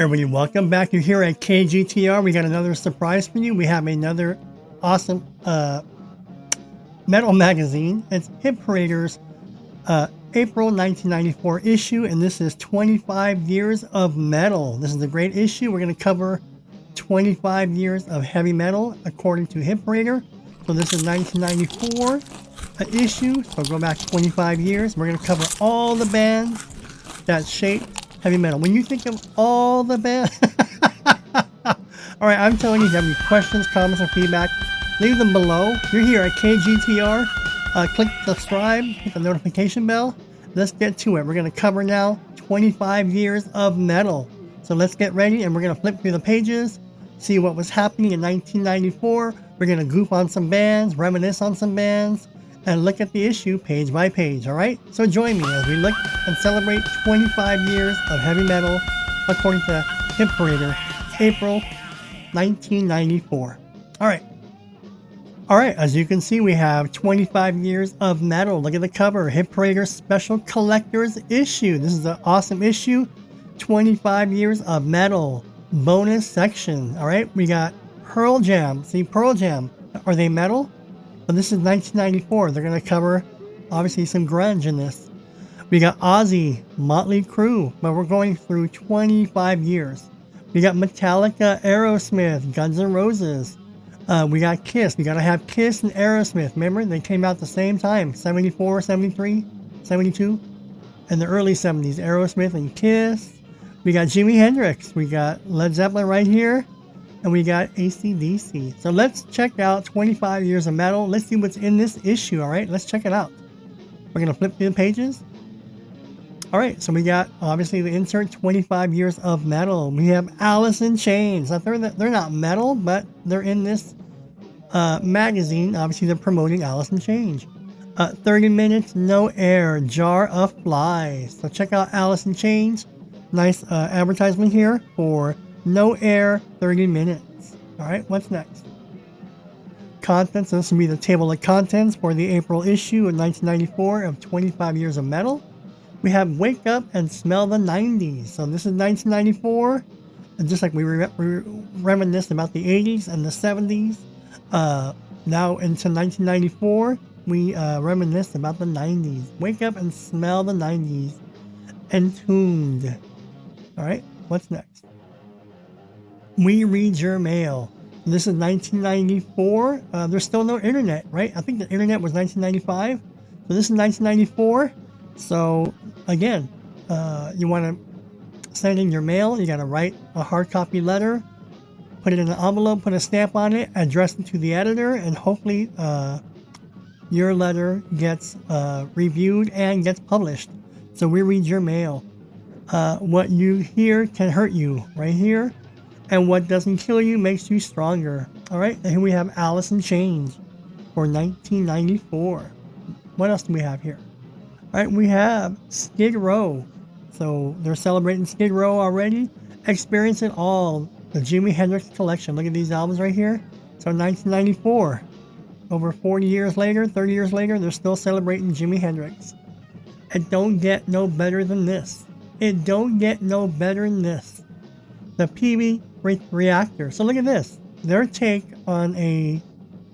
Everybody, welcome back. You're here at KGTR. We got another surprise for you. We have another awesome metal magazine. It's Hit Parader's April 1994 issue, and this is 25 years of metal. This is a great issue. We're going to cover 25 years of heavy metal according to Hit Parader. So this is 1994 issue. So go back 25 years. We're going to cover all the bands that shaped heavy metal. When you think of all the bands, all right, I'm telling you, if you have any questions, comments, or feedback, leave them below. You're here at KGTR. Click subscribe, hit the notification bell. Let's get to it. We're going to cover now 25 years of metal. So let's get ready, and we're going to flip through the pages, see what was happening in 1994. We're going to goof on some bands, reminisce on some bands, and look at the issue page by page, all right? So join me as we look and celebrate 25 years of heavy metal according to Hit Parader, April 1994. All right, as you can see, we have 25 years of metal. Look at the cover, Hit Parader Special Collector's Issue. This is an awesome issue, 25 years of metal, bonus section, all right? We got Pearl Jam. See, Pearl Jam, are they metal? But this is 1994. They're going to cover, obviously, some grunge in this. We got Ozzy, Motley Crue, but we're going through 25 years. We got Metallica, Aerosmith, Guns N' Roses. We got Kiss. We got to have Kiss and Aerosmith. Remember, they came out the same time, 74, 73, 72. In the early 70s, Aerosmith and Kiss. We got Jimi Hendrix. We got Led Zeppelin right here. And we got AC/DC. So let's check out 25 years of metal. Let's see what's in this issue, all right? Let's check it out. We're going to flip through the pages. All right, so we got, obviously, the insert 25 years of metal. We have Alice in Chains. Now, they're not metal, but they're in this magazine. Obviously, they're promoting Alice in Chains. 30 Minutes, No Air, Jar of Flies. So check out Alice in Chains. Nice advertisement here for No Air, 30 minutes. All right, what's next? Contents. So this will be the table of contents for the April issue of 1994 of 25 years of metal. We have Wake Up and Smell the 90s. So this is 1994. And just like we reminisced about the 80s and the 70s, now into 1994, we reminisce about the 90s. Wake Up and Smell the 90s. Entombed. All right, what's next? We Read Your Mail. This is 1994. There's still no internet, right? I think the internet was 1995. So this is 1994. So again, you want to send in your mail. You got to write a hard copy letter, put it in an envelope, put a stamp on it, address it to the editor, and hopefully your letter gets reviewed and gets published. So we read your mail. What you hear can hurt you, right here. And what doesn't kill you makes you stronger. All right, and here we have Alice in Chains for 1994. What else do we have here? All right, we have Skid Row. So they're celebrating Skid Row already. Experience It All, the Jimi Hendrix collection. Look at these albums right here. So 1994, over 40 years later, 30 years later, they're still celebrating Jimi Hendrix. It don't get no better than this. It don't get no better than this. The PV Reactor. So look at this. Their take on a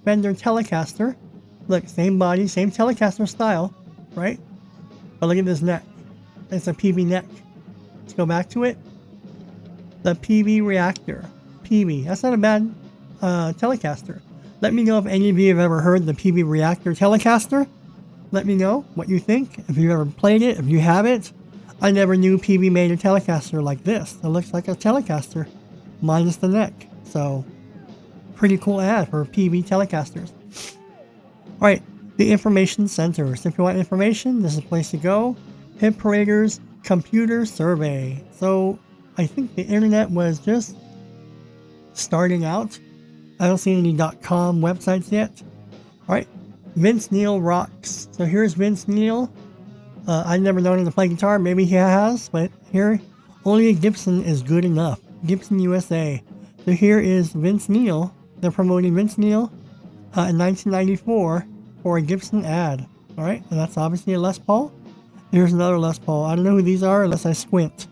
Fender Telecaster. Look, same body, same Telecaster style, right? But look at this neck. It's a PV neck. Let's go back to it. The PV Reactor. PV. That's not a bad Telecaster. Let me know if any of you have ever heard the PV Reactor Telecaster. Let me know what you think. If you've ever played it, if you have it. I never knew PV made a Telecaster like this. It looks like a Telecaster, minus the neck. So, pretty cool ad for PV Telecasters. Alright, the Information Center. So if you want information, this is the place to go. Hit Parader's Computer Survey. So, I think the internet was just starting out. I don't see any .com websites yet. Alright, Vince Neil rocks. So here's Vince Neil. I've never known him to play guitar. Maybe he has, but here, only a Gibson is good enough. Gibson USA. So here is Vince Neil. They're promoting Vince Neil in 1994 for a Gibson ad. Alright, and that's obviously a Les Paul. Here's another Les Paul. I don't know who these are unless I squint.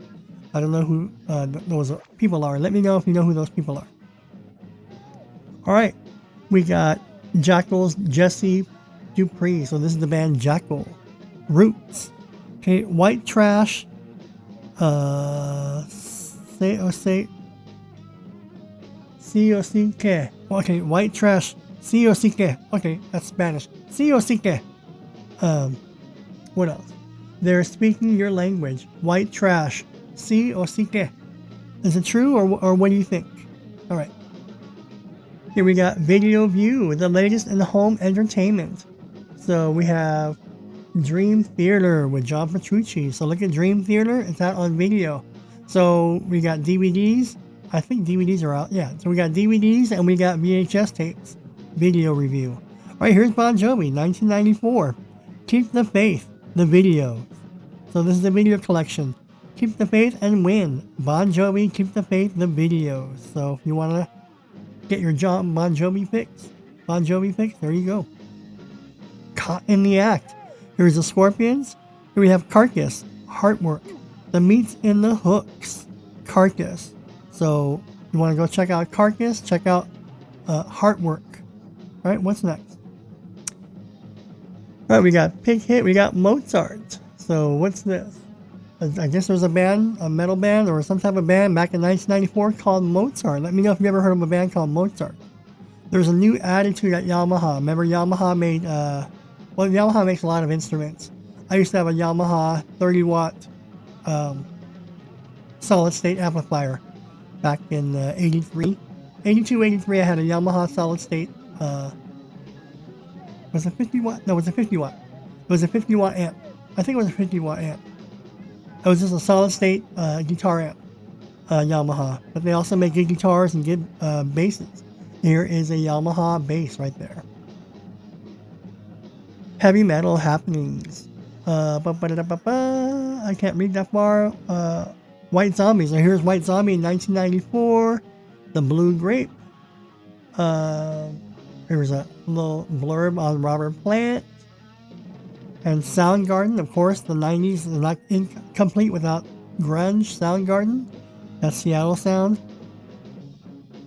I don't know who those people are. Let me know if you know who those people are. All right, we got Jackal's Jesse Dupree. So this is the band Jackal. Roots. Okay, White Trash. C-O-C-K. Okay, White Trash. C-O-C-K. Okay, that's Spanish. C-O-C-K. What else? They're speaking your language. White Trash. C-O-C-K. Is it true, or what do you think? All right. Here we got Video View, the latest in the home entertainment. So we have Dream Theater with John Petrucci. So look at Dream Theater. It's out on video. So we got DVDs. I think DVDs are out. Yeah. So we got DVDs and we got VHS tapes. Video review. All right. Here's Bon Jovi, 1994. Keep the Faith. The video. So this is a video collection. Keep the Faith and Win. Bon Jovi, Keep the Faith, the videos. So if you want to get your Bon Jovi fix, there you go. Caught in the Act. Here's the Scorpions. Here we have Carcass, Heartwork. The Meats in the Hooks, Carcass. So you want to go check out Carcass, check out Heartwork. All right, what's next? All right, we got Pig Hit, we got Mozart. So what's this? I guess there's a band, a metal band, or some type of band back in 1994 called Mozart. Let me know if you ever heard of a band called Mozart. There's a new attitude at Yamaha. Remember, Yamaha made, Yamaha makes a lot of instruments. I used to have a Yamaha 30-watt solid-state amplifier back in 83. 82, 83, I had a Yamaha solid-state, was it 50 watt? No, it was a 50 watt. It was a 50 watt amp. I think it was a 50 watt amp. It was just a solid state guitar amp, Yamaha. But they also make good guitars and good basses. Here is a Yamaha bass right there. Heavy metal happenings. I can't read that far. White Zombie. So here's White Zombie in 1994. The Blue Grape. Here's a little blurb on Robert Plant. And Soundgarden, of course, the 90s is not incomplete without grunge. Soundgarden, that's Seattle sound.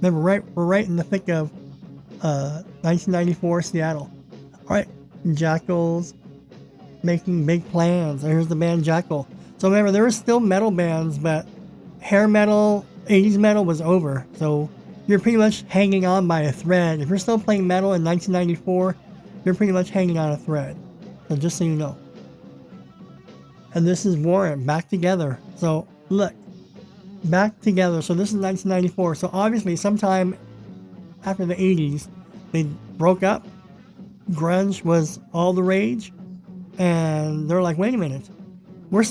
Remember, we're right in the thick of 1994 Seattle. All right, Jackal's making big plans. Here's the band Jackal. So remember, there were still metal bands, but hair metal, 80s metal was over. So you're pretty much hanging on by a thread. If you're still playing metal in 1994, you're pretty much hanging on a thread. So just so you know. And this is Warrant, Back Together. So look, Back Together. So this is 1994. So obviously sometime after the 80s, they broke up. Grunge was all the rage. And they're like, wait a minute. We're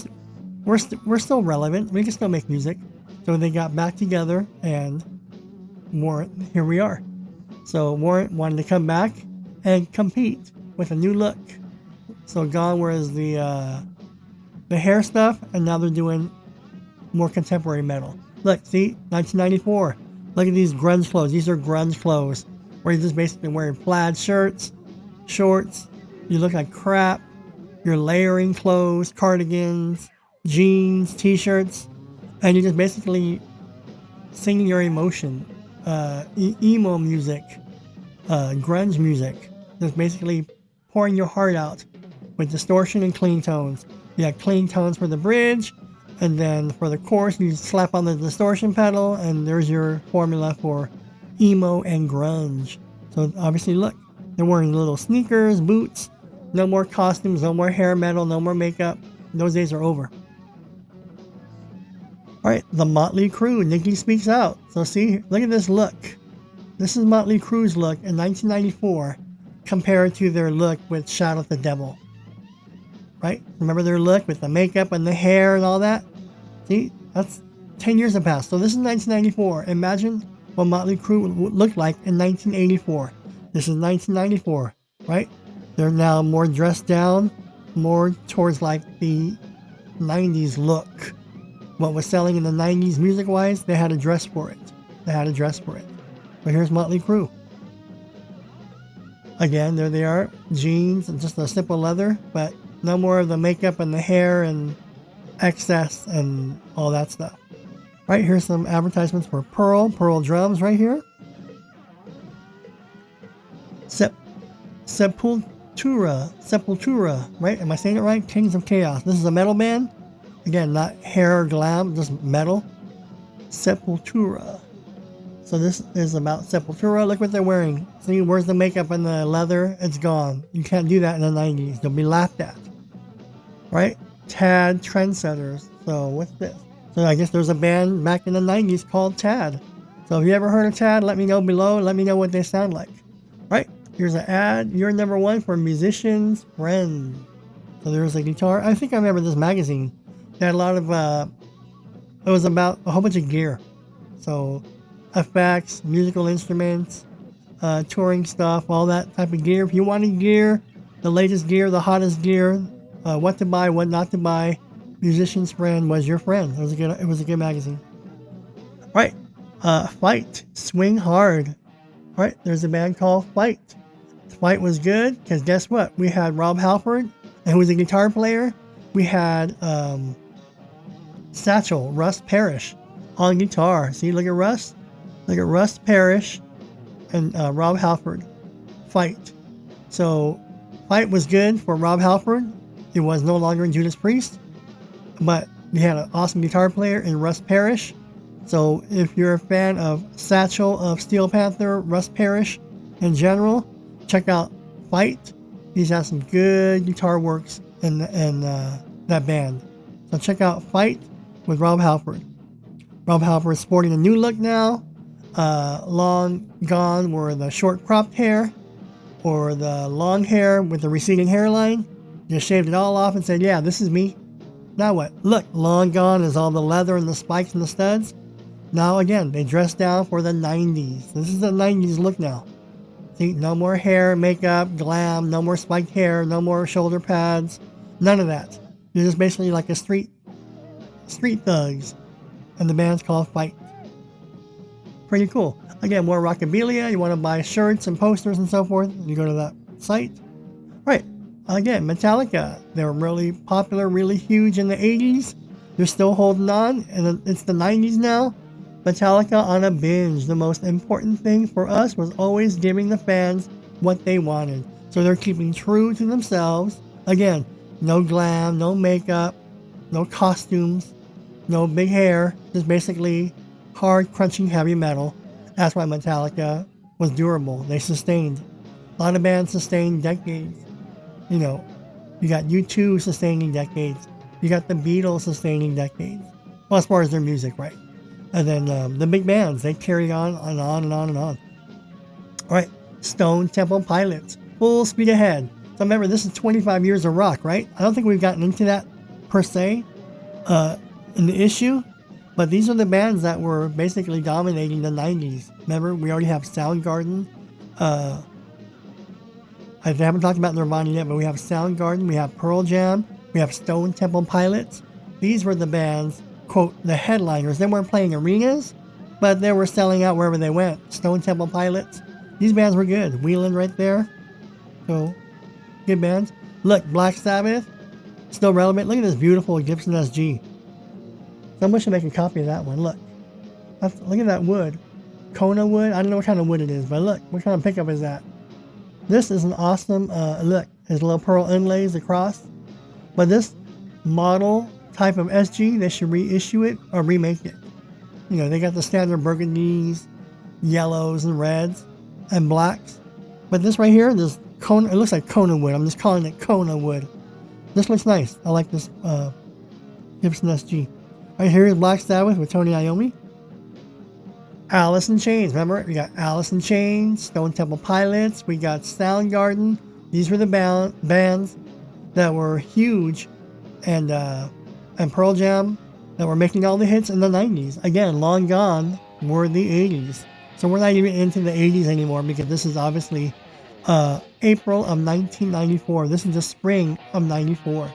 still relevant. We can still make music. So they got back together and Warrant, here we are. So Warrant wanted to come back and compete with a new look. So gone was the hair stuff, and now they're doing more contemporary metal. Look, see, 1994. Look at these grunge clothes. These are grunge clothes, where you're just basically wearing plaid shirts, shorts. You look like crap. You're layering clothes, cardigans, jeans, t-shirts, and you're just basically singing your emotion. Emo music, grunge music. Just basically pouring your heart out with distortion and clean tones. You have clean tones for the bridge, and then for the chorus you slap on the distortion pedal, and there's your formula for emo and grunge. So obviously look, they're wearing little sneakers, boots, no more costumes, no more hair metal, no more makeup. Those days are over. Alright, the Motley Crue, Nikki Speaks Out. So see, look at this look. This is Motley Crue's look in 1994 compared to their look with Shout at the Devil. Right? Remember their look with the makeup and the hair and all that? See, that's 10 years have passed. So this is 1994. Imagine what Motley Crue looked like in 1984. This is 1994, right? They're now more dressed down, more towards like the 90s look. What was selling in the 90s music-wise, they had a dress for it. But here's Motley Crue. Again, there they are. Jeans and just a simple leather, but no more of the makeup and the hair and excess and all that stuff. Right, here's some advertisements for Pearl drums right here. Sepultura, right? Am I saying it right? Kings of Chaos. This is a metal band. Again, not hair or glam, just metal. Sepultura. So this is about Sepultura. Look what they're wearing. See, where's the makeup and the leather? It's gone. You can't do that in the 90s. You'll be laughed at. Right? Tad Trendsetters. So what's this? So I guess there's a band back in the 90s called Tad. So if you ever heard of Tad, let me know below. Let me know what they sound like. Right? Here's an ad. You're number one for musicians' friend. So there's a guitar. I think I remember this magazine. They had a lot of, it was about a whole bunch of gear. So effects, musical instruments, touring stuff, all that type of gear. If you wanted gear, the latest gear, the hottest gear, what to buy, what not to buy, musician's friend was your friend. It was a good magazine. All right. Fight. Swing hard. All right. There's a band called Fight. Fight was good because guess what? We had Rob Halford, who was a guitar player. We had Satchel, Russ Parrish on guitar. See, look at Russ. Look at Russ Parrish and Rob Halford. Fight. So Fight was good for Rob Halford. It was no longer in Judas Priest. But we had an awesome guitar player in Russ Parrish. So if you're a fan of Satchel of Steel Panther, Russ Parrish in general, check out Fight. He's had some good guitar works in that band. So check out Fight with Rob Halford. Rob Halford is sporting a new look now. Long gone were the short cropped hair or the long hair with the receding hairline. Just shaved it all off and said, yeah, this is me. Now what? Look, long gone is all the leather and the spikes and the studs. Now again, they dress down for the 90s. This is the 90s look now. See, no more hair, makeup, glam, no more spiked hair, no more shoulder pads, none of that. You're just basically like a street thugs. And the band's called Fight. Pretty cool. Again, more rockabilia. You want to buy shirts and posters and so forth, you go to that site. Right. Again, Metallica. They were really popular, really huge in the 80s. They're still holding on, and it's the 90s now. Metallica on a binge. The most important thing for us was always giving the fans what they wanted. So they're keeping true to themselves. Again, no glam, no makeup, no costumes, no big hair. Just basically hard, crunching, heavy metal. That's why Metallica was durable. They sustained. A lot of bands sustained decades. You know, you got U2 sustaining decades. You got the Beatles sustaining decades. Well, as far as their music, right? And then the big bands, they carry on and on and on and on. All right, Stone Temple Pilots, full speed ahead. So remember, this is 25 years of rock, right? I don't think we've gotten into that per se in the issue, but these are the bands that were basically dominating the 90s. Remember, we already have Soundgarden. I haven't talked about Nirvana yet, but we have Soundgarden, we have Pearl Jam, we have Stone Temple Pilots. These were the bands, quote, the headliners. They weren't playing arenas, but they were selling out wherever they went. Stone Temple Pilots. These bands were good. Wheeling right there. So, good bands. Look, Black Sabbath, still relevant. Look at this beautiful Gibson SG. Someone should make a copy of that one. Look. Look at that wood. Kona wood. I don't know what kind of wood it is, but look, what kind of pickup is that? This is an awesome, look, there's little pearl inlays across. But this model type of SG, they should reissue it or remake it. You know, they got the standard burgundies, yellows and reds and blacks. But this right here, this Kona, it looks like Kona wood. I'm just calling it Kona wood. This looks nice. I like this Gibson SG. Right here is Black Sabbath with Tony Iommi. Alice in Chains, remember? We got Alice in Chains, Stone Temple Pilots, we got Soundgarden. These were the bands that were huge, and Pearl Jam that were making all the hits in the 90s. Again, long gone were the 80s. So we're not even into the 80s anymore because this is obviously April of 1994. This is the spring of 94.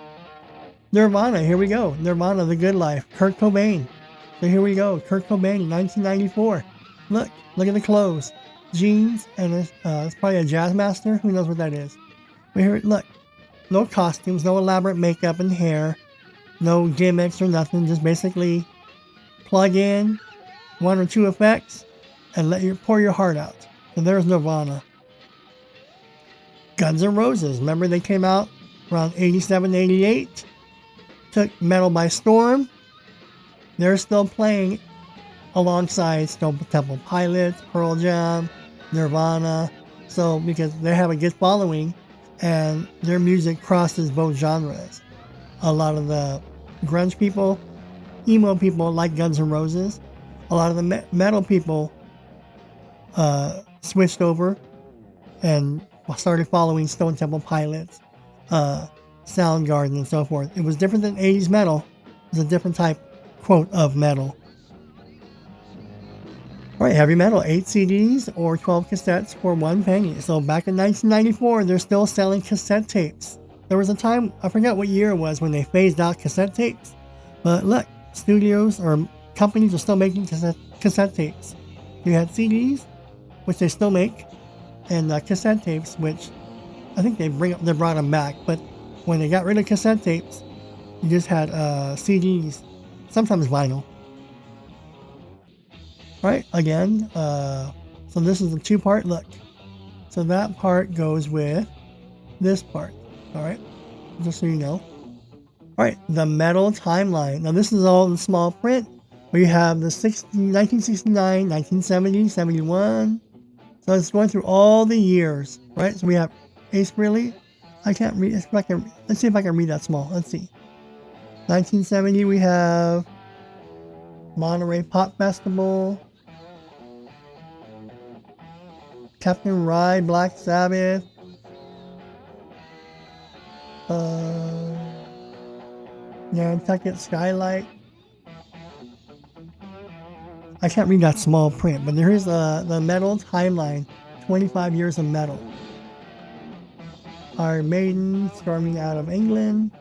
Nirvana, here we go. Nirvana, The Good Life. Kurt Cobain. So here we go. Kurt Cobain in 1994. Look at the clothes. Jeans, and it's probably a jazz master. Who knows what that is? But here, look. No costumes, no elaborate makeup and hair. No gimmicks or nothing. Just basically plug in 1 or 2 effects, and pour your heart out. So there's Nirvana. Guns N' Roses, remember they came out around 87, 88? Took metal by storm. They're still playing alongside Stone Temple Pilots, Pearl Jam, Nirvana. So because they have a good following and their music crosses both genres. A lot of the grunge people, emo people like Guns N' Roses. A lot of the metal people switched over and started following Stone Temple Pilots, Soundgarden, and so forth. It was different than 80s metal. It was a different type, quote, of metal. All right, heavy metal, 8 CDs or 12 cassettes for 1 penny. So back in 1994, they're still selling cassette tapes. There was a time, I forget what year it was, when they phased out cassette tapes. But look, studios or companies are still making cassette tapes. You had CDs, which they still make, and cassette tapes, which I think they brought them back. But when they got rid of cassette tapes, you just had CDs, sometimes vinyl. All right, again, so this is a 2-part look. So that part goes with this part. All right, just so you know. All right, the metal timeline. Now this is all in small print. We have the 1969, 1970, 71. So it's going through all the years, right? So we have Ace Frehley. I can't read. Let's see if I can read that small. Let's see. 1970, we have Monterey Pop Festival, Captain Ride, Black Sabbath, Nantucket Skylight. I can't read that small print, but here's the metal timeline, 25 years of metal. Iron Maiden, storming out of England.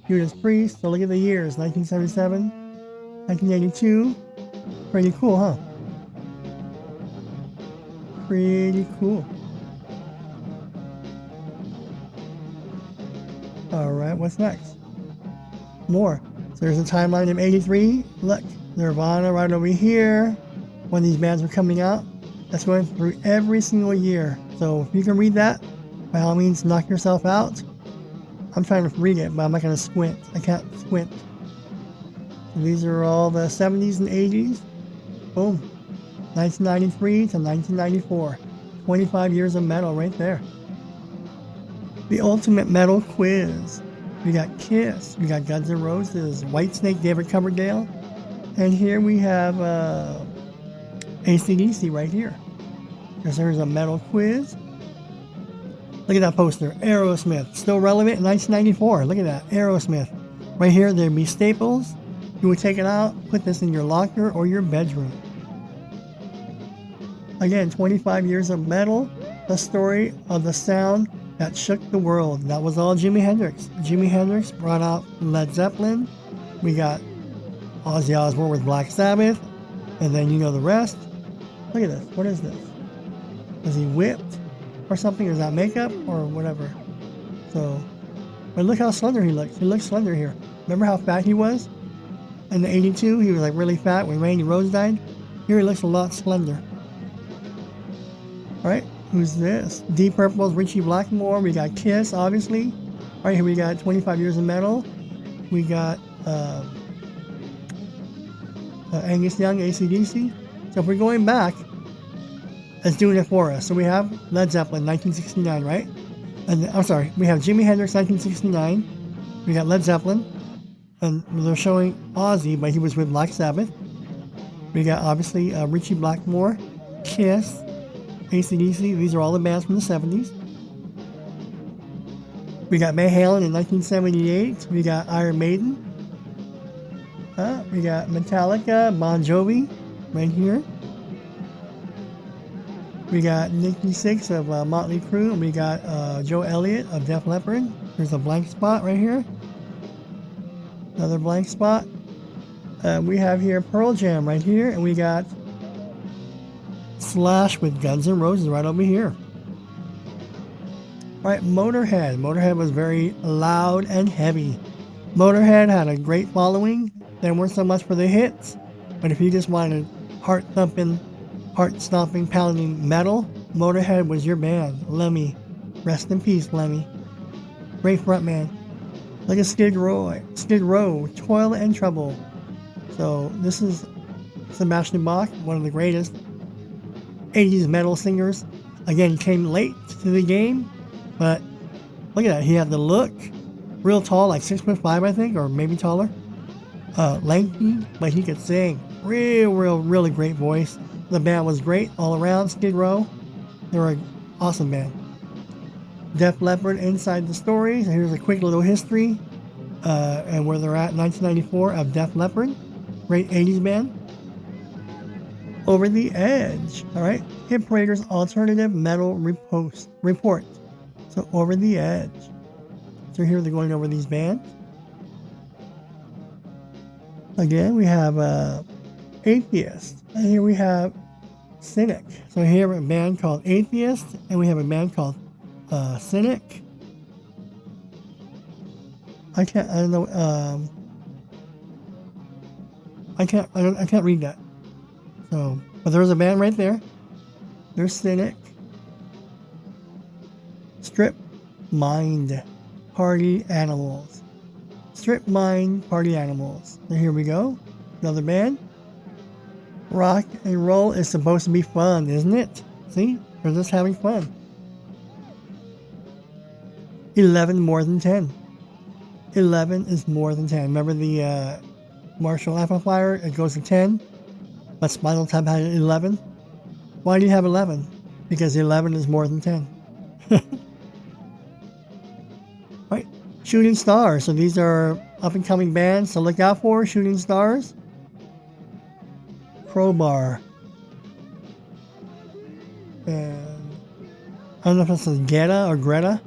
Judas Priest, so look at the years, 1977, 1982. Pretty cool, huh? Pretty cool. Alright, what's next? More. So there's a timeline of 83. Look, Nirvana right over here. When these bands were coming out. That's going through every single year. So if you can read that, by all means, knock yourself out. I'm trying to read it, but I'm not going to squint. I can't squint. So these are all the 70s and 80s. Boom. 1993 to 1994. 25 years of metal right there. The ultimate metal quiz. We got Kiss. We got Guns N' Roses. Whitesnake, David Coverdale. And here we have AC/DC right here. Because there's a metal quiz. Look at that poster. Aerosmith. Still relevant in 1994. Look at that. Aerosmith. Right here, there'd be staples. You would take it out, put this in your locker or your bedroom. Again, 25 years of metal. The story of the sound that shook the world. That was all Jimi Hendrix. Jimi Hendrix brought out Led Zeppelin. We got Ozzy Osbourne with Black Sabbath. And then you know the rest. Look at this. What is this? Is he whipped or something? Is that makeup or whatever? So, but look how slender he looks. He looks slender here. Remember how fat he was? In the 82, he was like really fat when Randy Rhoads died. Here he looks a lot slender. All right, who's this? Deep Purple's Richie Blackmore. We got Kiss, obviously. All right, here we got 25 Years of Metal. We got Angus Young, AC/DC. So if we're going back, it's doing it for us. So we have Led Zeppelin, 1969, right? And I'm sorry, we have Jimi Hendrix, 1969. We got Led Zeppelin, and they're showing Ozzy, but he was with Black Sabbath. We got obviously Richie Blackmore, Kiss, AC/DC. These are all the bands from the 70s. We got Van Halen in 1978. We got Iron Maiden. We got Metallica, Bon Jovi, right here. We got Nikki Sixx of Motley Crue, and we got Joe Elliott of Def Leppard. There's a blank spot right here. Another blank spot. We have here Pearl Jam right here, and we got Slash with Guns N' Roses right over here. All right, Motorhead. Motorhead was very loud and heavy. Motorhead had a great following. They weren't so much for the hits, but if you just wanted heart-thumping, heart-stomping, pounding metal, Motorhead was your band. Lemmy. Rest in peace, Lemmy. Great frontman. Look at Skid Row, Toil and Trouble. So this is Sebastian Bach, one of the greatest 80s metal singers. Again, he came late to the game, but look at that. He had the look, real tall, like 6'5", I think, or maybe taller. Lanky, but he could sing. Really great voice. The band was great all around. Skid Row, they were an awesome band. Def Leppard, Inside the Story. So here's a quick little history and where they're at. 1994 of Def Leppard, great 80s band. Over the Edge. All right, Hit Parader's Alternative Metal Report. So Over the Edge. So here they're going over these bands. Again, we have Atheist, and here we have Cynic. So here we have a band called Atheist, and we have a band called Cynic. I don't know. I can't read that. So, but there's a band right there. There's Cynic. Strip Mind, Party Animals. Strip Mind, Party Animals. So here we go. Another band. Rock and roll is supposed to be fun, isn't it? See? We're just having fun. 11 more than 10. 11 is more than 10. Remember the Marshall amplifier? It goes to 10. But Spinal Tap had 11. Why do you have 11? Because 11 is more than 10. Right. Shooting Stars. So these are up-and-coming bands to look out for. Shooting Stars. Crowbar. And I don't know if this is Greta or Greta.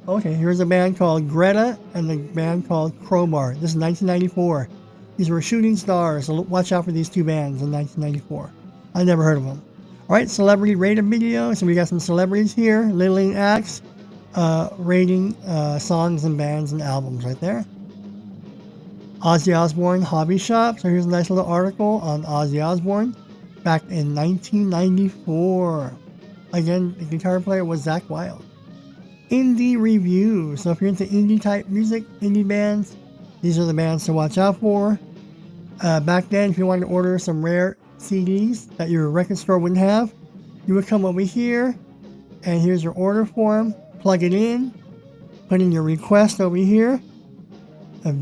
Okay, here's a band called Greta and a band called Crowbar. This is 1994. These were Shooting Stars, so watch out for these two bands in 1994. I never heard of them. All right, celebrity rated video. So we got some celebrities here. Lillian Axe rating songs and bands and albums right there. Ozzy Osbourne Hobby Shop. So here's a nice little article on Ozzy Osbourne back in 1994. Again, the guitar player was Zakk Wylde. Indie review. So if you're into indie type music, indie bands, these are the bands to watch out for. Back then, if you wanted to order some rare CDs that your record store wouldn't have, you would come over here, and here's your order form. Plug it in, put in your request over here,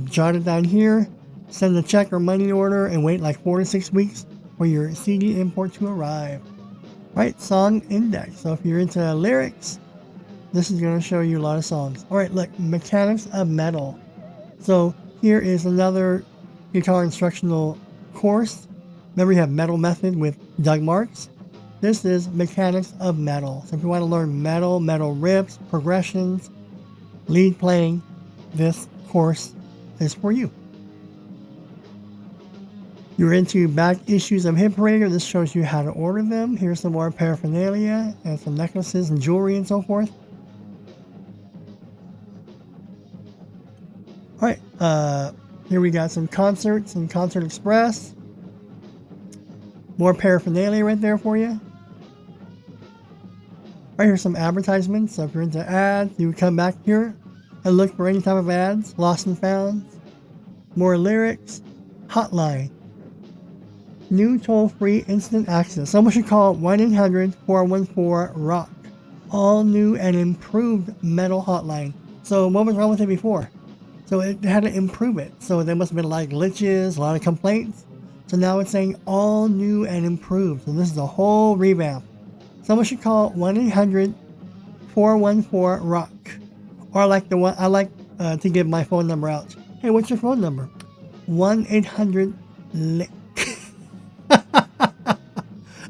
jot it down here, send a check or money order, and wait like 4 to 6 weeks for your CD import to arrive. Right, song index. So if you're into lyrics, this is going to show you a lot of songs. All right, look, Mechanics of Metal. So here is another guitar instructional course. Remember, you have Metal Method with Doug Marks. This is Mechanics of Metal. So if you want to learn metal riffs, progressions, lead playing, this course is for you. You're into back issues of Hit Parader. This shows you how to order them. Here's some more paraphernalia and some necklaces and jewelry and so forth. All right, here we got some concerts and Concert Express. More paraphernalia right there for you. Right here's some advertisements. So if you're into ads, you would come back here and look for any type of ads. Lost and found. More lyrics. Hotline. New toll-free instant access. Someone should call 1-800-414-ROCK. All new and improved metal hotline. So what was wrong with it before? So it had to improve it. So there must have been a lot of glitches, a lot of complaints. So now it's saying all new and improved. So this is a whole revamp. Someone should call 1-800-414-ROCK. Or I like to give my phone number out. Hey, what's your phone number? 1-800-LICK.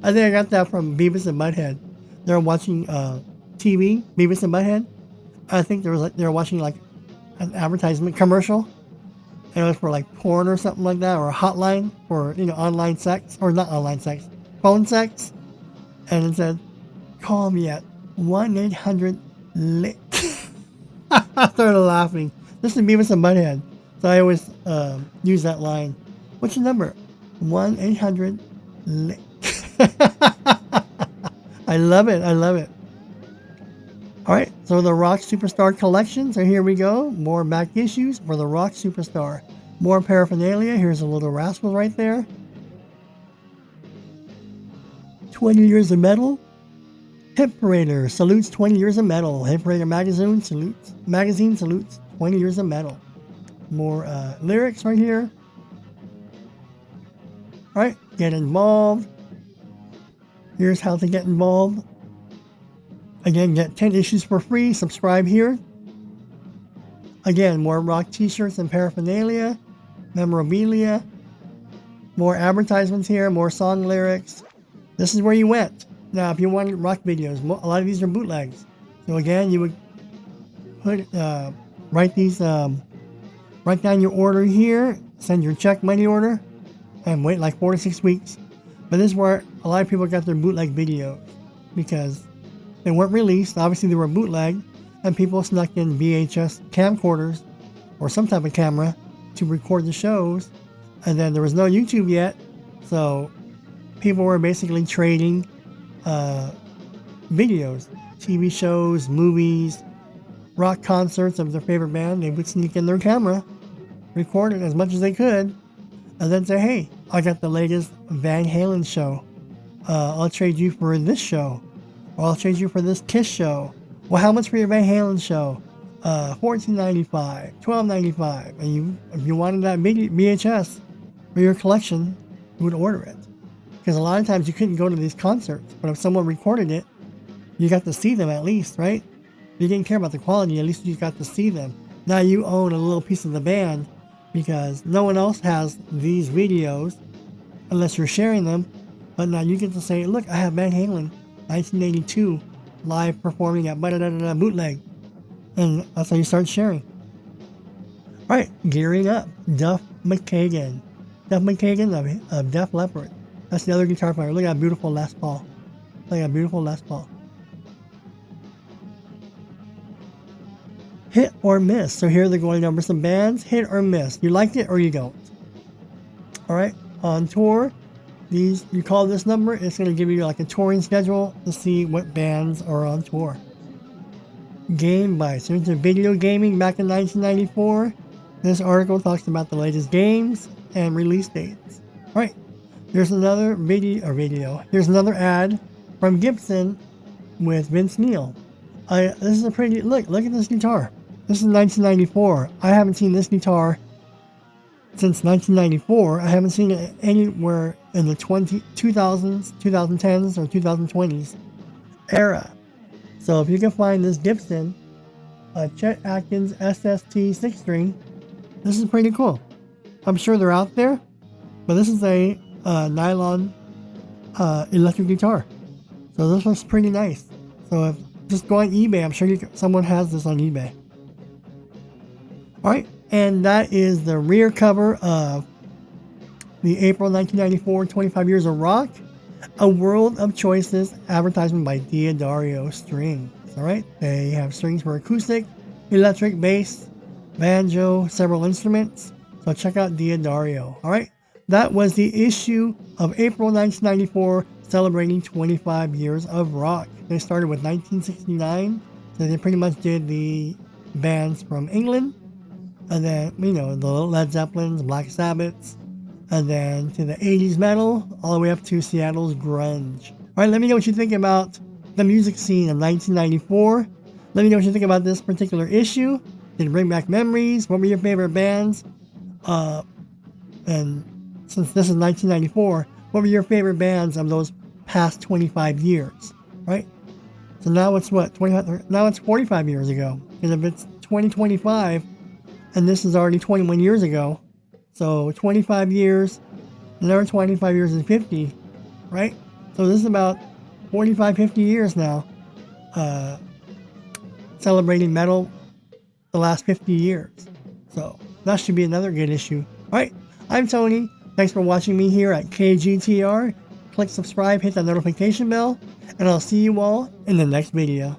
I think I got that from Beavis and Butthead. They were watching TV, Beavis and Butthead. I think they were watching like an advertisement commercial, and it was for like porn or something like that, or a hotline for online sex, or not online sex, phone sex, and it said, "Call me at 1-800-LICK." I started laughing. This is Beavis and Butthead. So I always use that line. What's your number? 1-800. I love it. I love it. All right, so the Rock Superstar collection. So here we go. More back issues for the Rock Superstar. More paraphernalia. Here's a little rascal right there. 20 years of metal. Hit Parader salutes 20 years of metal. Hit Parader magazine salutes 20 years of metal. More lyrics right here. All right, get involved. Here's how to get involved. Again, get 10 issues for free. Subscribe here. Again, more Rock t-shirts and paraphernalia, memorabilia, more advertisements here, more song lyrics. This is where you went. Now, if you want Rock videos, a lot of these are bootlegs. So again, you would put write down your order here, send your check money order, and wait like 4 to 6 weeks. But this is where a lot of people got their bootleg videos because they weren't released. Obviously, they were bootleg, and people snuck in VHS camcorders or some type of camera to record the shows. And then there was no YouTube yet, so people were basically trading videos, TV shows, movies, rock concerts of their favorite band. They would sneak in their camera, record it as much as they could, and then say, hey, I got the latest Van Halen show. I'll trade you for this show. Or I'll trade you for this Kiss show. Well, how much for your Van Halen show? $14.95, $12.95. And if you wanted that VHS for your collection, you would order it. Because a lot of times you couldn't go to these concerts, but if someone recorded it, you got to see them at least, right? If you didn't care about the quality, at least you got to see them. Now you own a little piece of the band because no one else has these videos unless you're sharing them. But now you get to say, look, I have Van Halen 1982 live performing at bootleg. And that's how you start sharing. All right, gearing up. Duff McKagan. Duff McKagan of Def Leppard. That's the other guitar player. Look at that beautiful Les Paul. Look at that beautiful Les Paul. Hit or miss. So here they're going over some bands. Hit or miss. You liked it or you don't. All right, on tour. You call this number, it's going to give you like a touring schedule to see what bands are on tour. Game Bites. So into video gaming back in 1994. This article talks about the latest games and release dates. All right. Here's another video. Here's another ad from Gibson with Vince Neil. This is a pretty look at this guitar. This is 1994. I haven't seen this guitar since 1994. I haven't seen it anywhere in the 2000s, 2010s, or 2020s era. So if you can find this Gibson Chet Atkins SST 6-string, this is pretty cool. I'm sure they're out there, but this is a nylon electric guitar. So this looks pretty nice. So just go on eBay. I'm sure someone has this on eBay. All right, and that is the rear cover of the April 1994 25 Years of Rock, A World of Choices advertisement by Diodario Strings. All right, they have strings for acoustic, electric, bass, banjo, several instruments. So check out Diodario. All right, that was the issue of April 1994 celebrating 25 years of rock. They started with 1969, so they pretty much did the bands from England, and then, the Led Zeppelins, Black Sabbaths, and then to the 80's metal, all the way up to Seattle's grunge. All right, let me know what you think about the music scene of 1994. Let me know what you think about this particular issue. Did it bring back memories? What were your favorite bands? And since this is 1994, what were your favorite bands of those past 25 years, right? So now it's what? Now it's 45 years ago. And if it's 2025, and this is already 21 years ago, so 25 years, another 25 years is 50, right? So this is about 45, 50 years now, celebrating metal the last 50 years. So that should be another good issue. All right, I'm Tony. Thanks for watching me here at KGTR. Click subscribe, hit that notification bell, and I'll see you all in the next video.